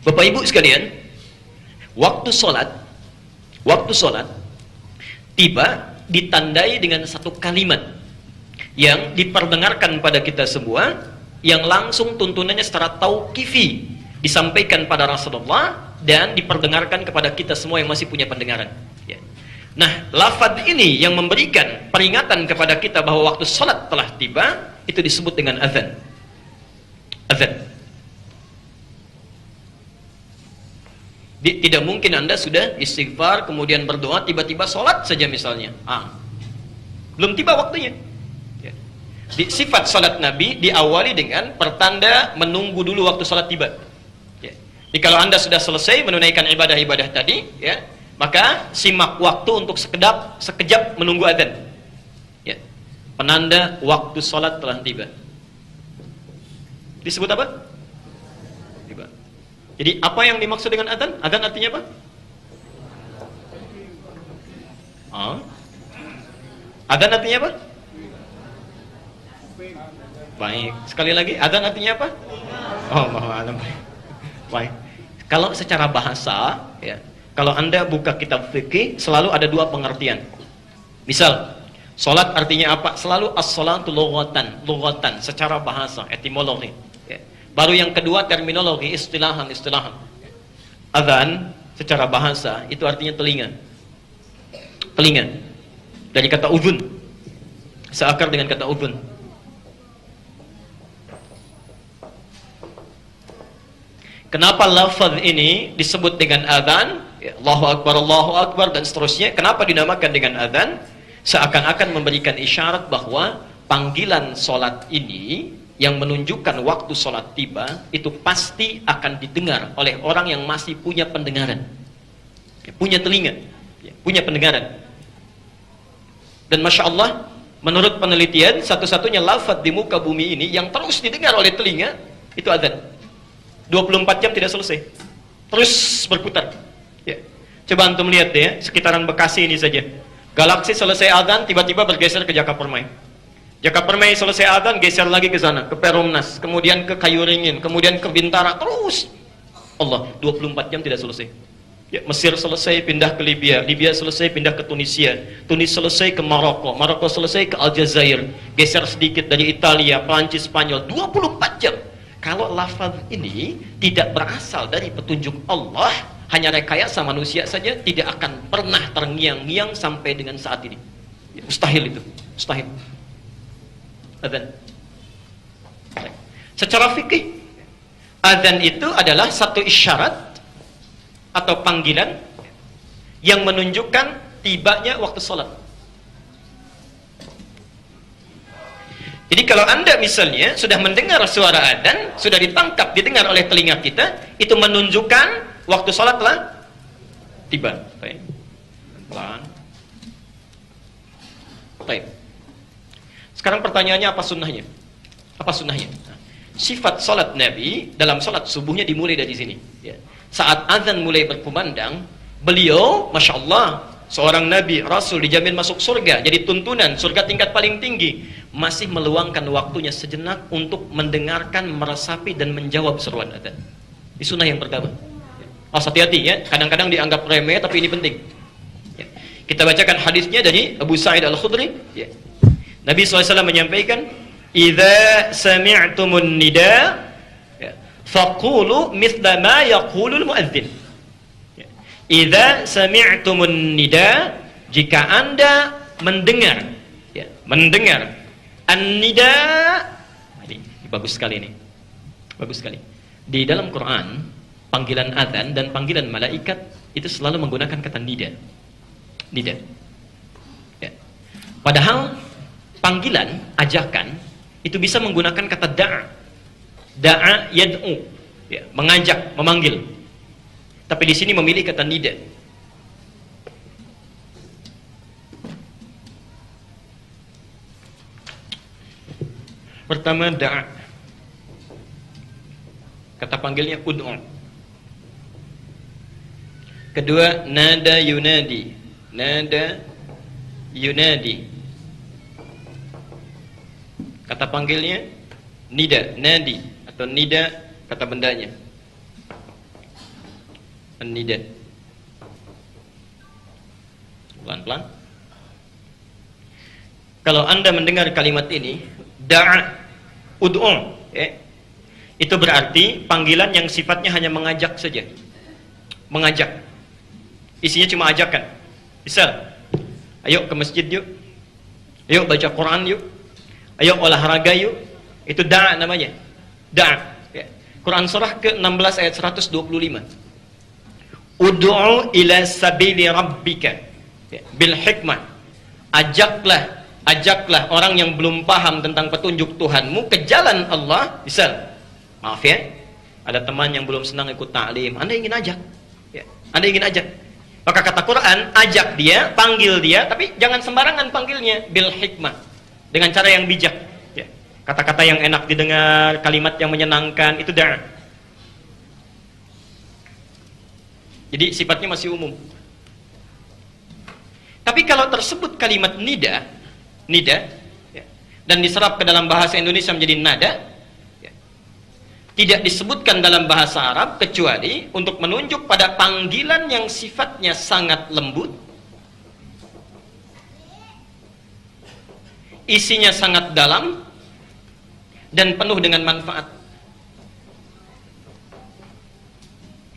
Bapak Ibu sekalian, waktu sholat tiba ditandai dengan satu kalimat yang diperdengarkan pada kita semua, yang langsung tuntunannya secara tauqifi disampaikan pada Rasulullah dan diperdengarkan kepada kita semua yang masih punya pendengaran. Ya. Nah, lafaz ini yang memberikan peringatan kepada kita bahwa waktu sholat telah tiba, itu disebut dengan azan. Azan. Tidak mungkin Anda sudah istighfar, kemudian berdoa, tiba-tiba sholat saja misalnya. Belum tiba waktunya. Ya. Sifat sholat Nabi diawali dengan pertanda menunggu dulu waktu sholat tiba. Ya. Jadi kalau Anda sudah selesai menunaikan ibadah-ibadah tadi, ya, maka simak waktu untuk sekejap menunggu adzan. Ya. Penanda waktu sholat telah tiba. Disebut apa? Tiba. Jadi apa yang dimaksud dengan adzan? Adzan artinya apa? Adzan artinya apa? Baik. Sekali lagi, adzan artinya apa? Baik. Kalau secara bahasa, ya, kalau Anda buka kitab fikih, selalu ada dua pengertian. Misal, salat artinya apa? Selalu as-salatu lughatan, secara bahasa, etimologi. Ya. Baru yang kedua terminologi, istilahan. Adzan secara bahasa itu artinya telinga. Telinga. Dari kata udhun. Seakar dengan kata udhun. Kenapa lafaz ini disebut dengan adzan? Ya, Allahu Akbar dan seterusnya. Kenapa dinamakan dengan adzan? Seakan-akan memberikan isyarat bahwa panggilan solat ini yang menunjukkan waktu solat tiba itu pasti akan didengar oleh orang yang masih punya pendengaran, ya, punya telinga, ya, punya pendengaran. Dan Masya Allah, menurut penelitian, satu-satunya lafaz di muka bumi ini yang terus didengar oleh telinga itu adzan. 24 jam tidak selesai, terus berputar. Ya. Coba antum lihat ya, sekitaran Bekasi ini saja. Galaksi selesai adzan, tiba-tiba bergeser ke Jakapermai. Jakapermai selesai adzan, geser lagi ke sana, ke Perumnas, kemudian ke Kayu Ringin, kemudian ke Bintara, terus. Allah, 24 jam tidak selesai. Ya, Mesir selesai, pindah ke Libya, Libya selesai, pindah ke Tunisia, Tunis selesai ke Maroko, Maroko selesai ke Aljazair, geser sedikit dari Italia, Prancis, Spanyol, 24 jam. Kalau lafaz ini tidak berasal dari petunjuk Allah, hanya rekayasa manusia saja, tidak akan pernah terngiang-ngiang sampai dengan saat ini. Ya, mustahil itu, mustahil. Adzan. Secara fikih, adzan itu adalah satu isyarat atau panggilan yang menunjukkan tibanya waktu sholat. Jadi kalau Anda misalnya sudah mendengar suara adzan, sudah ditangkap, didengar oleh telinga kita, itu menunjukkan waktu sholat telah tiba. Baik. Sekarang pertanyaannya, apa sunnahnya? Apa sunnahnya? Nah, sifat sholat Nabi dalam sholat subuhnya dimulai dari sini. Ya. Saat adzan mulai berkumandang, beliau, Masya Allah, seorang Nabi, Rasul, dijamin masuk surga. Jadi tuntunan, surga tingkat paling tinggi. Masih meluangkan waktunya sejenak untuk mendengarkan, meresapi, dan menjawab seruan adzan. Ini sunnah yang pertama. Hati-hati ya, kadang-kadang dianggap remeh, tapi ini penting. Ya. Kita bacakan hadisnya dari Abu Sa'id Al-Khudri. Ya. Nabi SAW menyampaikan, "Idza sami'tumun nida, faqulu mithla ma yaqulul muadzin." Idza sami'tumun nida, jika Anda mendengar, ya, mendengar an-nida. Ini bagus sekali ini. Bagus sekali. Di dalam Quran, panggilan adzan dan panggilan malaikat itu selalu menggunakan kata nida. Nida. Ya. Padahal panggilan, ajakan itu bisa menggunakan kata da'a. Da'a yad'u, ya, mengajak, memanggil. Tapi di sini memilih kata nida. Pertama da'a. Kata panggilnya ud'u. Kedua nada yunadi. Nada yunadi. Kata panggilnya nida, nadi atau nida kata bendanya. An-nida. Pelan-pelan. Kalau Anda mendengar kalimat ini, da'a, ud'u, itu berarti panggilan yang sifatnya hanya mengajak saja. Mengajak. Isinya cuma ajakan. Misal, ayo ke masjid yuk. Ayo baca Quran yuk. Ayo olahraga yuk. Itu da'a namanya. Da'a. Ya. Quran surah ke-16 ayat 125. Ud'u ila sabili rabbika. Ya. Bil hikmah. Ajaklah orang yang belum paham tentang petunjuk Tuhanmu ke jalan Allah. Misal, maaf ya, ada teman yang belum senang ikut ta'lim, Anda ingin ajak ya. Anda ingin ajak, maka kata Quran, ajak dia, panggil dia, tapi jangan sembarangan panggilnya, bil hikmah, dengan cara yang bijak ya. Kata-kata yang enak didengar, kalimat yang menyenangkan, itu da'a. Jadi sifatnya masih umum. Tapi kalau tersebut kalimat nida ya, dan diserap ke dalam bahasa Indonesia menjadi nada ya, tidak disebutkan dalam bahasa Arab kecuali untuk menunjuk pada panggilan yang sifatnya sangat lembut, isinya sangat dalam, dan penuh dengan manfaat.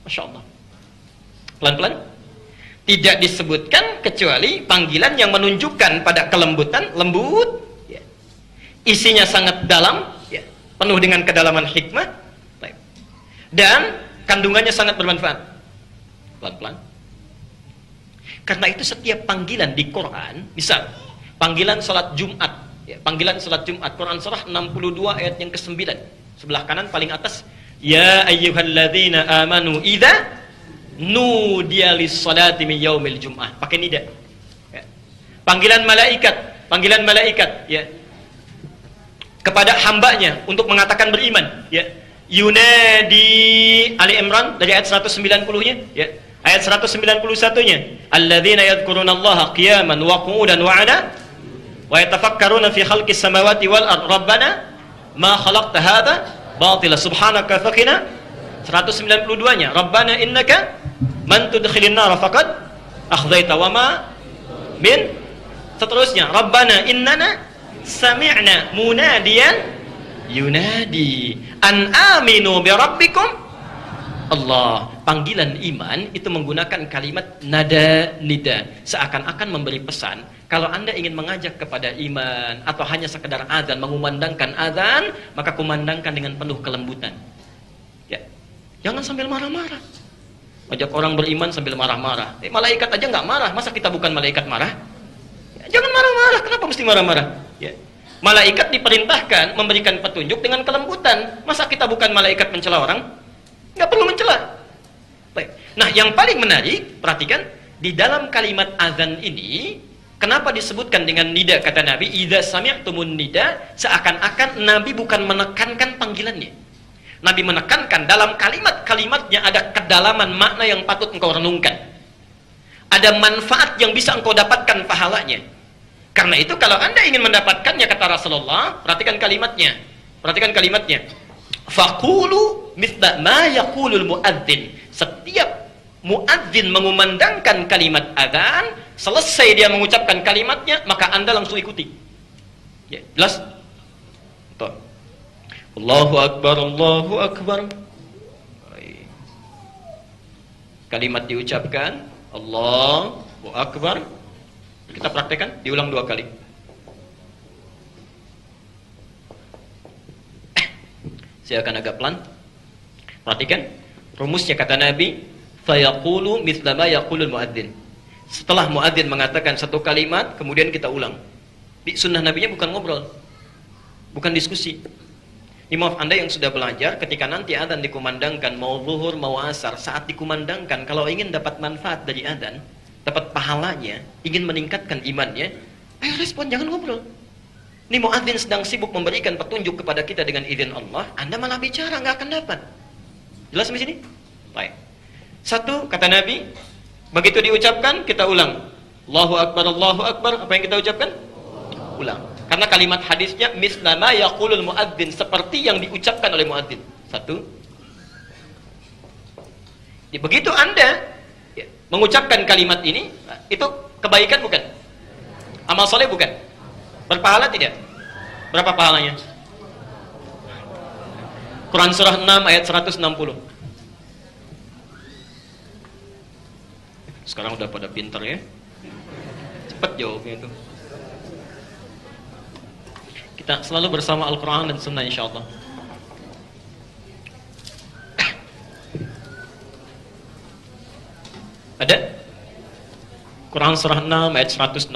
Masya Allah. Pelan-pelan. Tidak disebutkan kecuali panggilan yang menunjukkan pada kelembutan, lembut ya. Isinya sangat dalam ya. Penuh dengan kedalaman hikmah dan kandungannya sangat bermanfaat. Pelan-pelan. Karena itu setiap panggilan di Quran, misal panggilan salat Jumat ya, panggilan salat Jumat, Quran surah 62 ayat yang ke-9 sebelah kanan paling atas, ya ayyuhalladzina amanu idza nudiya lis-salati min yaumil jum'ah, pakai nida ya. Panggilan malaikat ya kepada hambanya untuk mengatakan beriman ya. Yunadi, Ali Imran dari ayat 190-nya ya. Ayat 191-nya, alladzina yadhkurunallaha qiyaman wa qu'udan wa 'ala wa yatafakkaruna fi khalqis samawati wal ard rabbana ma khalaqta hadza batila subhanaka faqina. 192-nya, rabbana innaka man tudkhilin nar faqad akhzaita wa ma min. Seterusnya, rabbana innana sami'na munadiyan yunadi an aminu bi rabbikum Allah. Panggilan iman itu menggunakan kalimat nada nida, seakan-akan memberi pesan kalau Anda ingin mengajak kepada iman atau hanya sekedar azan, mengumandangkan azan, maka kumandangkan dengan penuh kelembutan ya. Jangan sambil marah-marah. Ajak orang beriman sambil marah-marah. Malaikat aja nggak marah, masa kita bukan malaikat marah? Ya, jangan marah-marah. Kenapa mesti marah-marah? Ya. Malaikat diperintahkan memberikan petunjuk dengan kelembutan. Masa kita bukan malaikat mencela orang? Nggak perlu mencela. Baik. Nah, yang paling menarik, perhatikan di dalam kalimat azan ini, kenapa disebutkan dengan nida? Kata Nabi, idza sami'tumun nida, seakan-akan Nabi bukan menekankan panggilannya. Nabi menekankan dalam kalimat-kalimatnya ada kedalaman makna yang patut engkau renungkan. Ada manfaat yang bisa engkau dapatkan pahalanya. Karena itu kalau Anda ingin mendapatkannya, kata Rasulullah, perhatikan kalimatnya. Perhatikan kalimatnya. Faqulu mithla ma yaqulul muadzin. Setiap muadzin mengumandangkan kalimat azan, selesai dia mengucapkan kalimatnya, maka Anda langsung ikuti. Ya, jelas? Betul. Allahu Akbar, Allahu Akbar. Kalimat diucapkan, Allahu Akbar. Kita praktekkan, diulang 2 kali. Saya akan agak pelan. Perhatikan, rumusnya kata Nabi, fayaqulu mithla ma yaqulul muadzin. Setelah muadzin mengatakan satu kalimat, kemudian kita ulang. Di sunnah Nabinya bukan ngobrol, bukan diskusi. Ini maaf, Anda yang sudah belajar, ketika nanti adzan dikumandangkan, mau zuhur, mau asar, saat dikumandangkan, kalau ingin dapat manfaat dari adzan, dapat pahalanya, ingin meningkatkan imannya, ayo respon, jangan ngobrol. Ini muadzin sedang sibuk memberikan petunjuk kepada kita dengan izin Allah, Anda malah bicara, nggak akan dapat. Jelas di sini? Baik. Satu, kata Nabi, begitu diucapkan, kita ulang. Allahu Akbar, Allahu Akbar. Apa yang kita ucapkan? Ulang. Karena kalimat hadisnya misla ma yaqulul muadzin, seperti yang diucapkan oleh muadzin. Satu. Begitu Anda mengucapkan kalimat ini, itu kebaikan bukan? Amal soleh bukan? Berpahala tidak? Berapa pahalanya? Quran surah 6 ayat 160. Sekarang udah pada pinter ya. Cepat jawabnya itu. Kita selalu bersama Al-Quran dan Sunnah insyaAllah. Ada? Quran surah 6 ayat 160.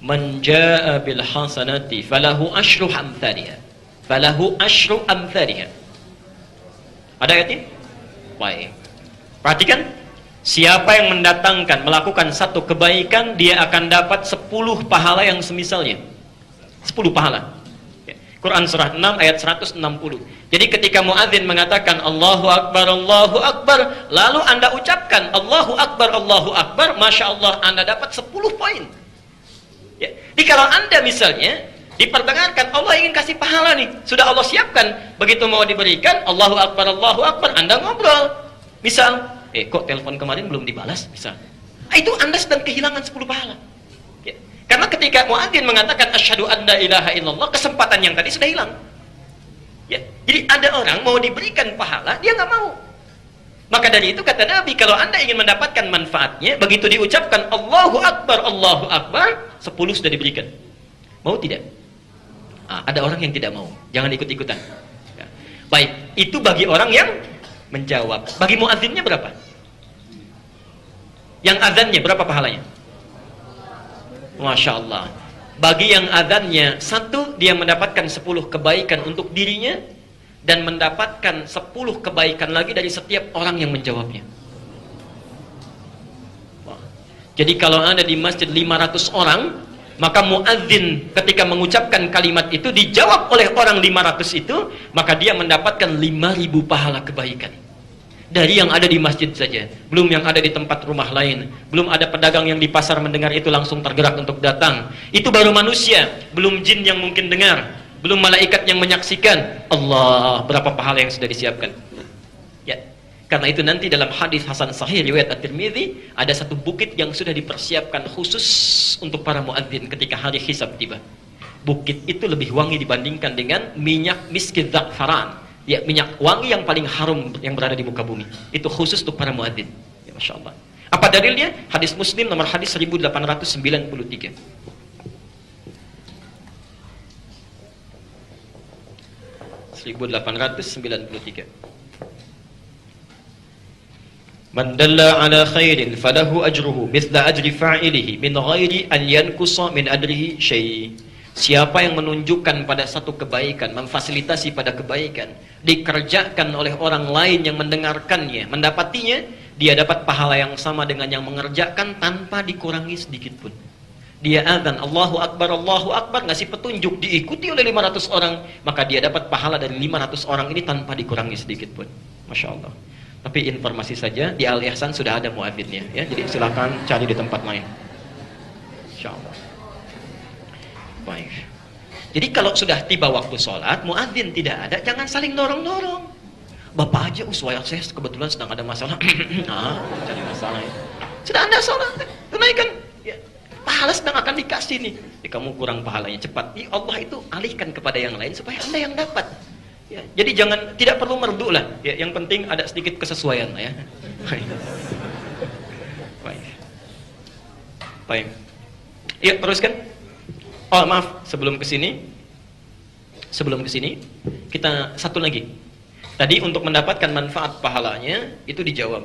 Man jaa bil hasanati falahu asyru amthaliha. Falahu asyru amthaliha. Ada ayatnya? Baik. Perhatikan, siapa yang mendatangkan, melakukan satu kebaikan, dia akan dapat 10 pahala yang semisalnya. 10 pahala. Quran surah 6 ayat 160. Jadi ketika muadzin mengatakan Allahu Akbar, lalu Anda ucapkan Allahu Akbar, Masya Allah, Anda dapat 10 poin. Ya. Jadi kalau Anda misalnya diperdengarkan, Allah ingin kasih pahala nih, sudah Allah siapkan, begitu mau diberikan Allahu Akbar, Anda ngobrol. Misal, kok telepon kemarin belum dibalas, misal. Itu Anda sedang kehilangan 10 pahala. Ya. Karena ketika muadzin mengatakan asyhadu an la ilaha illallah, kesempatan yang tadi sudah hilang. Ya. Jadi ada orang mau diberikan pahala, dia nggak mau. Maka dari itu kata Nabi, kalau Anda ingin mendapatkan manfaatnya, begitu diucapkan Allahu Akbar, 10 sudah diberikan. Mau tidak? Ada orang yang tidak mau. Jangan ikut-ikutan. Ya. Baik, itu bagi orang yang menjawab. Bagi muadzinnya berapa? Yang azannya berapa pahalanya? Masya Allah. Bagi yang azannya 1, dia mendapatkan 10 kebaikan untuk dirinya, dan mendapatkan 10 kebaikan lagi dari setiap orang yang menjawabnya. Jadi kalau ada di masjid 500 orang, maka muadzin ketika mengucapkan kalimat itu dijawab oleh orang 500 itu, maka dia mendapatkan 5.000 pahala kebaikan. Dari yang ada di masjid saja, belum yang ada di tempat rumah lain, belum ada pedagang yang di pasar mendengar itu langsung tergerak untuk datang. Itu baru manusia, belum jin yang mungkin dengar, belum malaikat yang menyaksikan. Allah, berapa pahala yang sudah disiapkan. Ya. Karena itu nanti dalam hadis Hasan Sahih riwayat At-Tirmidzi, ada satu bukit yang sudah dipersiapkan khusus untuk para muadzin ketika hari hisab tiba. Bukit itu lebih wangi dibandingkan dengan minyak miskit za'faran. Ya, minyak wangi yang paling harum yang berada di muka bumi. Itu khusus untuk para muadzin. Ya, Masya Allah. Apa dalilnya? Hadis Muslim nomor hadis 1893. Man dalla ala khairin falahu ajruhu mithla ajri fa'ilihi min ghairi an yankusa min ajrihi syai'. Siapa yang menunjukkan pada satu kebaikan, memfasilitasi pada kebaikan, dikerjakan oleh orang lain yang mendengarkannya, mendapatinya, dia dapat pahala yang sama dengan yang mengerjakan tanpa dikurangi sedikit pun. Dia azan Allahu Akbar, ngasih petunjuk, diikuti oleh 500 orang, maka dia dapat pahala dari 500 orang ini tanpa dikurangi sedikit pun. Masya Allah. Tapi informasi saja, di Al-Ihsan sudah ada muadzinnya, ya. Jadi silakan cari di tempat lain. Insya Allah. Baik. Jadi kalau sudah tiba waktu sholat, muadzin tidak ada, jangan saling dorong-dorong. Bapak aja, saya kebetulan sedang ada masalah. Cari masalah ya. Sudah Anda sholat, tunaikan. Ya, pahala sedang akan dikasih nih. Ya, kamu kurang pahalanya, cepat. Ya, Allah itu alihkan kepada yang lain supaya Anda yang dapat. Ya, jadi jangan, tidak perlu merdu lah. Ya, yang penting ada sedikit kesesuaian ya. Baik. Baik. Ya, teruskan. Oh maaf, sebelum kesini kita satu lagi. Tadi untuk mendapatkan manfaat pahalanya itu dijawab.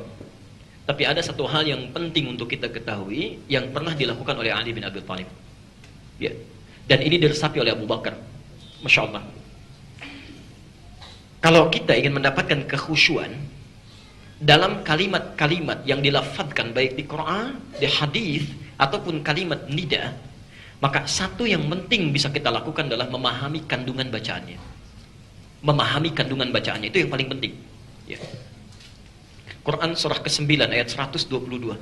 Tapi ada satu hal yang penting untuk kita ketahui yang pernah dilakukan oleh Ali bin Abi Thalib. Ya. Dan ini diresapi oleh Abu Bakar. Masya Allah. Kalau kita ingin mendapatkan kekhusyuan dalam kalimat-kalimat yang dilafadzkan baik di Quran, di hadis ataupun kalimat nida, maka satu yang penting bisa kita lakukan adalah memahami kandungan bacaannya. Memahami kandungan bacaannya, itu yang paling penting. Ya. Quran surah ke-9 ayat 122.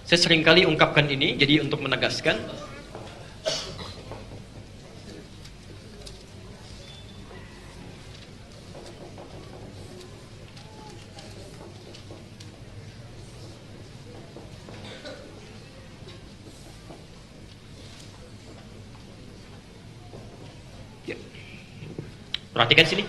Saya seringkali ungkapkan ini, jadi untuk menegaskan. Perhatikan sini.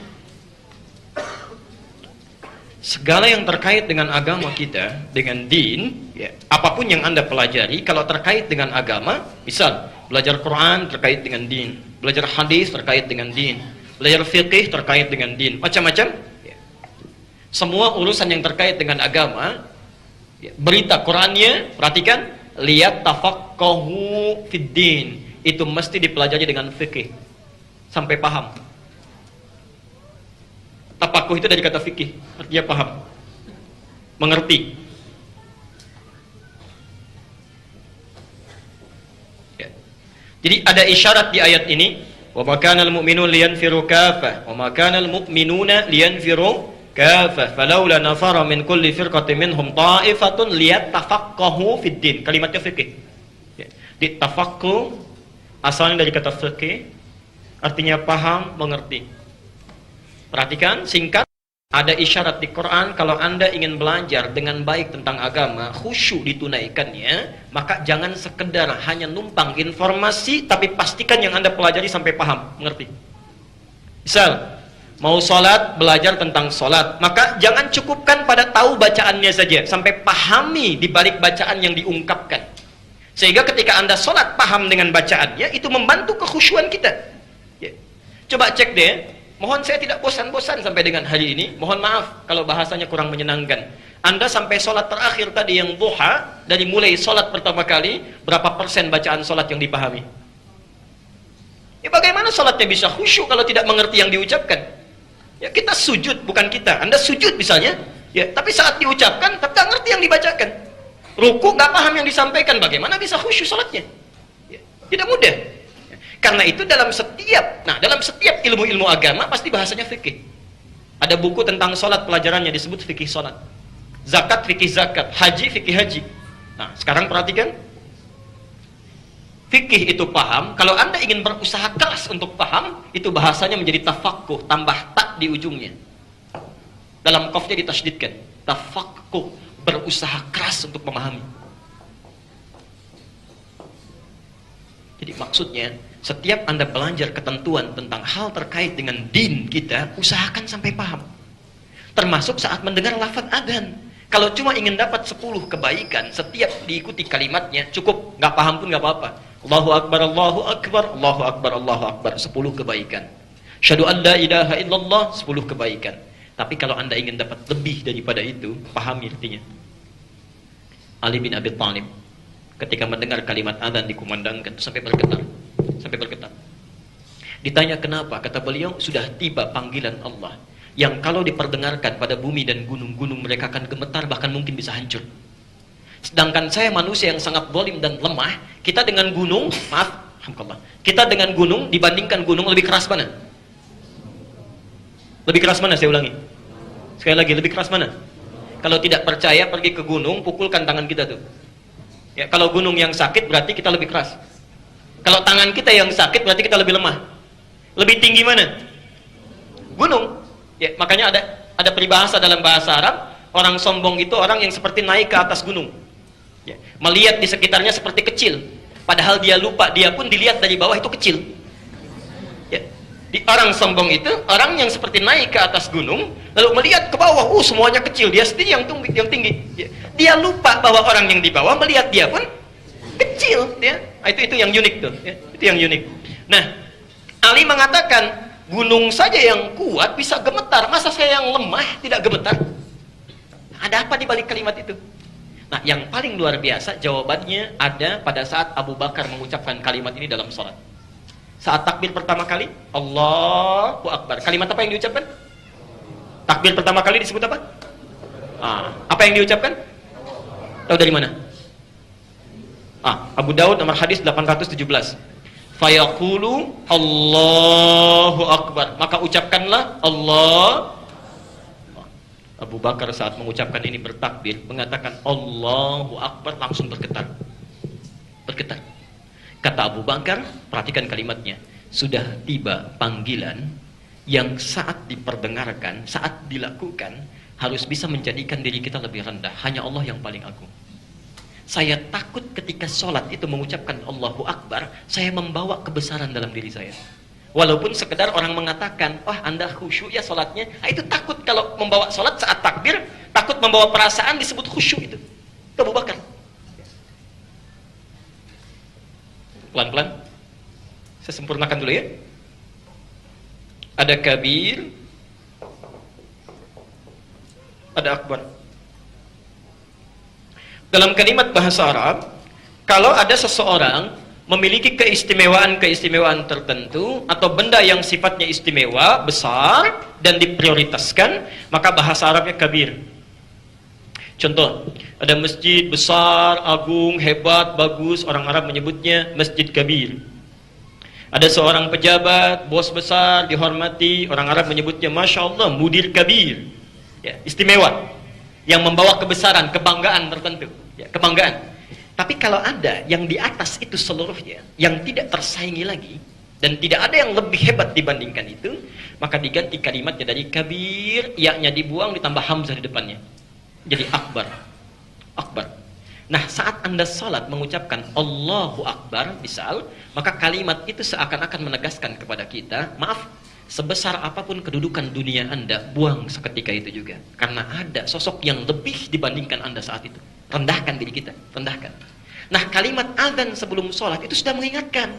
Segala yang terkait dengan agama kita, dengan din, ya, apapun yang Anda pelajari, kalau terkait dengan agama, misal, belajar Quran terkait dengan din, belajar hadis terkait dengan din, belajar fiqih terkait dengan din, macam-macam. Ya. Semua urusan yang terkait dengan agama, ya, berita Qurannya, perhatikan, lihat tafaqahu fid din, itu mesti dipelajari dengan fiqih, sampai paham. Tafakuh itu dari kata fikih, artinya paham, mengerti. Ya. Jadi ada isyarat di ayat ini, wa ma kana al-mu'minun liyanfiru kaffah, wa ma kana al-mu'minuna liyanfiru kaffah, falawla nafara min kulli firqatin minhum ta'ifatun liyatafaqahu fid din. Kalimatnya fikih. Ya. Di tafaqquh asalnya dari kata fikih, artinya paham, mengerti. Perhatikan, singkat, ada isyarat di Quran, kalau Anda ingin belajar dengan baik tentang agama, khusyuk ditunaikannya, maka jangan sekedar hanya numpang informasi, tapi pastikan yang Anda pelajari sampai paham, mengerti. Misal, mau sholat, belajar tentang sholat, maka jangan cukupkan pada tahu bacaannya saja, sampai pahami di balik bacaan yang diungkapkan. Sehingga ketika Anda sholat, paham dengan bacaannya, itu membantu kekhusyuan kita. Ya. Coba cek deh. Mohon saya tidak bosan-bosan sampai dengan hari ini. Mohon maaf kalau bahasanya kurang menyenangkan. Anda sampai sholat terakhir tadi yang duha, dari mulai sholat pertama kali, berapa persen bacaan sholat yang dipahami? Ya bagaimana sholatnya bisa khusyuk kalau tidak mengerti yang diucapkan? Ya kita sujud, bukan kita. Anda sujud misalnya, ya tapi saat diucapkan, tapi tak ngerti yang dibacakan. Ruku nggak paham yang disampaikan, bagaimana bisa khusyuk sholatnya? Ya, tidak mudah. Karena itu dalam setiap ilmu-ilmu agama pasti bahasanya fikih. Ada buku tentang sholat, pelajarannya disebut fikih sholat. Zakat, fikih zakat. Haji, fikih haji. Nah, sekarang perhatikan. Fikih itu paham. Kalau Anda ingin berusaha keras untuk paham, itu bahasanya menjadi tafaqquh, tambah tak di ujungnya. Dalam qafnya ditasydidkan. Tafaqquh, berusaha keras untuk memahami. Jadi maksudnya, setiap Anda belajar ketentuan tentang hal terkait dengan din kita, usahakan sampai paham. Termasuk saat mendengar lafaz adzan. Kalau cuma ingin dapat 10 kebaikan, setiap diikuti kalimatnya, cukup, nggak paham pun nggak apa-apa. Allahu Akbar, Allahu Akbar, Allahu Akbar, Allahu Akbar, 10 kebaikan. Syahadu an la ilaha illallah, 10 kebaikan. Tapi kalau Anda ingin dapat lebih daripada itu, pahami artinya. Ali bin Abi Thalib, ketika mendengar kalimat adzan dikumandangkan, sampai bergetar. Ditanya kenapa? Kata beliau, sudah tiba panggilan Allah yang kalau diperdengarkan pada bumi dan gunung-gunung mereka akan gemetar, bahkan mungkin bisa hancur. Sedangkan saya manusia yang sangat zalim dan lemah, kita dengan gunung, kita dengan gunung dibandingkan gunung lebih keras mana? Lebih keras mana? Saya ulangi. Sekali lagi, lebih keras mana? Kalau tidak percaya, pergi ke gunung, pukulkan tangan kita tuh. Ya, kalau gunung yang sakit berarti kita lebih keras. Kalau tangan kita yang sakit berarti kita lebih lemah. Lebih tinggi mana? Gunung. Ya, makanya ada peribahasa dalam bahasa Arab, orang sombong itu orang yang seperti naik ke atas gunung. Ya, melihat di sekitarnya seperti kecil, padahal dia lupa dia pun dilihat dari bawah itu kecil. Ya, orang sombong itu orang yang seperti naik ke atas gunung, lalu melihat ke bawah, semuanya kecil, dia sendiri yang tinggi. Ya, dia lupa bahwa orang yang di bawah melihat dia pun kecil. Ya, itu yang unik tuh. Ya, itu yang unik. Nah, Ali mengatakan gunung saja yang kuat bisa gemetar, masa saya yang lemah tidak gemetar? Ada apa di balik kalimat itu? Nah, yang paling luar biasa jawabannya ada pada saat Abu Bakar mengucapkan kalimat ini dalam sholat. Saat takbir pertama kali, Allahu Akbar. Kalimat apa yang diucapkan? Takbir pertama kali disebut apa? Apa yang diucapkan? Tahu dari mana? Abu Daud nomor hadis 817. Fayaqulu Allahu Akbar. Maka ucapkanlah Allah. Abu Bakar saat mengucapkan ini bertakbir, mengatakan Allahu Akbar, langsung bergetar. Bergetar. Kata Abu Bakar, perhatikan kalimatnya, sudah tiba panggilan yang saat diperdengarkan, saat dilakukan, harus bisa menjadikan diri kita lebih rendah. Hanya Allah yang paling agung. Saya takut ketika sholat itu mengucapkan Allahu Akbar, saya membawa kebesaran dalam diri saya. Walaupun sekedar orang mengatakan, wah Anda khusyuk ya sholatnya. Nah, itu takut kalau membawa sholat saat takbir, takut membawa perasaan disebut khusyuk itu. Itu Abu Bakar. Pelan-pelan. Saya sempurnakan dulu ya. Ada kabir, ada akbar. Dalam kalimat bahasa Arab, kalau ada seseorang memiliki keistimewaan-keistimewaan tertentu atau benda yang sifatnya istimewa, besar dan diprioritaskan, maka bahasa Arabnya kabir. Contoh, ada masjid besar, agung, hebat, bagus, orang Arab menyebutnya masjid kabir. Ada seorang pejabat, bos besar, dihormati, orang Arab menyebutnya Masya Allah, mudir kabir. Ya, istimewa, yang membawa kebesaran, kebanggaan tertentu. Ya, kebanggaan. Tapi kalau ada yang di atas itu seluruhnya, yang tidak tersaingi lagi, dan tidak ada yang lebih hebat dibandingkan itu, maka diganti kalimatnya dari kabir, yaknya dibuang, ditambah hamzah di depannya. Jadi akbar. Akbar. Nah, saat Anda salat mengucapkan Allahu Akbar, misal, maka kalimat itu seakan-akan menegaskan kepada kita, maaf, sebesar apapun kedudukan dunia Anda, buang seketika itu juga. Karena ada sosok yang lebih dibandingkan Anda saat itu. Rendahkan diri kita, rendahkan. Nah, kalimat azan sebelum sholat itu sudah mengingatkan.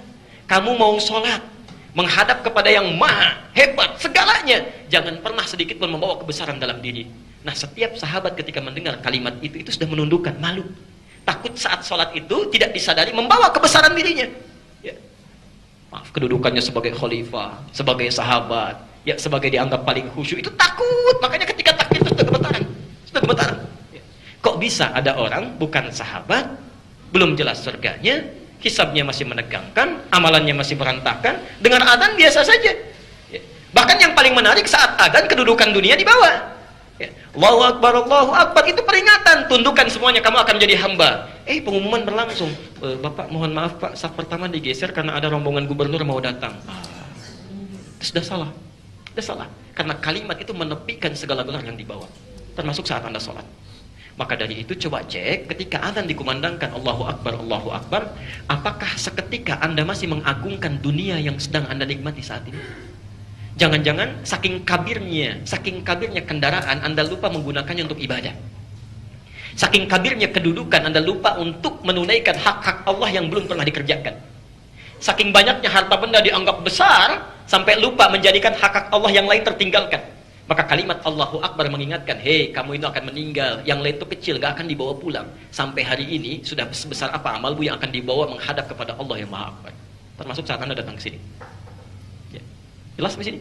Kamu mau sholat, menghadap kepada yang maha hebat, segalanya. Jangan pernah sedikit pun membawa kebesaran dalam diri. Nah, setiap sahabat ketika mendengar kalimat itu sudah menundukkan, malu. Takut saat sholat itu tidak disadari membawa kebesaran dirinya. Ya. Maaf, kedudukannya sebagai khalifah, sebagai sahabat, ya sebagai dianggap paling khusyuk, itu takut. Makanya ketika takbir itu sudah gemetaran. Sudah gemetaran. Kok bisa ada orang bukan sahabat, belum jelas surganya, hisabnya masih menegangkan, amalannya masih berantakan, dengan adzan biasa saja. Ya. Bahkan yang paling menarik saat adzan kedudukan dunia di bawah. Ya. Allahu Akbar, itu peringatan, tundukkan semuanya, kamu akan menjadi hamba. Pengumuman berlangsung, Bapak mohon maaf Pak, saf pertama digeser karena ada rombongan gubernur mau datang. Itu sudah salah. Sudah salah. Karena kalimat itu menepikan segala gelar yang dibawa, termasuk saat Anda sholat. Maka dari itu coba cek ketika adzan dikumandangkan Allahu Akbar, apakah seketika Anda masih mengagungkan dunia yang sedang Anda nikmati saat ini? Jangan-jangan saking kabirnya kendaraan Anda lupa menggunakannya untuk ibadah. Saking kabirnya kedudukan Anda lupa untuk menunaikan hak-hak Allah yang belum pernah dikerjakan. Saking banyaknya harta benda dianggap besar sampai lupa menjadikan hak-hak Allah yang lain tertinggalkan. Maka kalimat Allahu Akbar mengingatkan, hei kamu itu akan meninggal, yang lain itu kecil, gak akan dibawa pulang. Sampai hari ini sudah sebesar apa amalmu yang akan dibawa menghadap kepada Allah yang Maha Akbar. Termasuk saat Anda datang ke sini. Ya. Jelas di sini?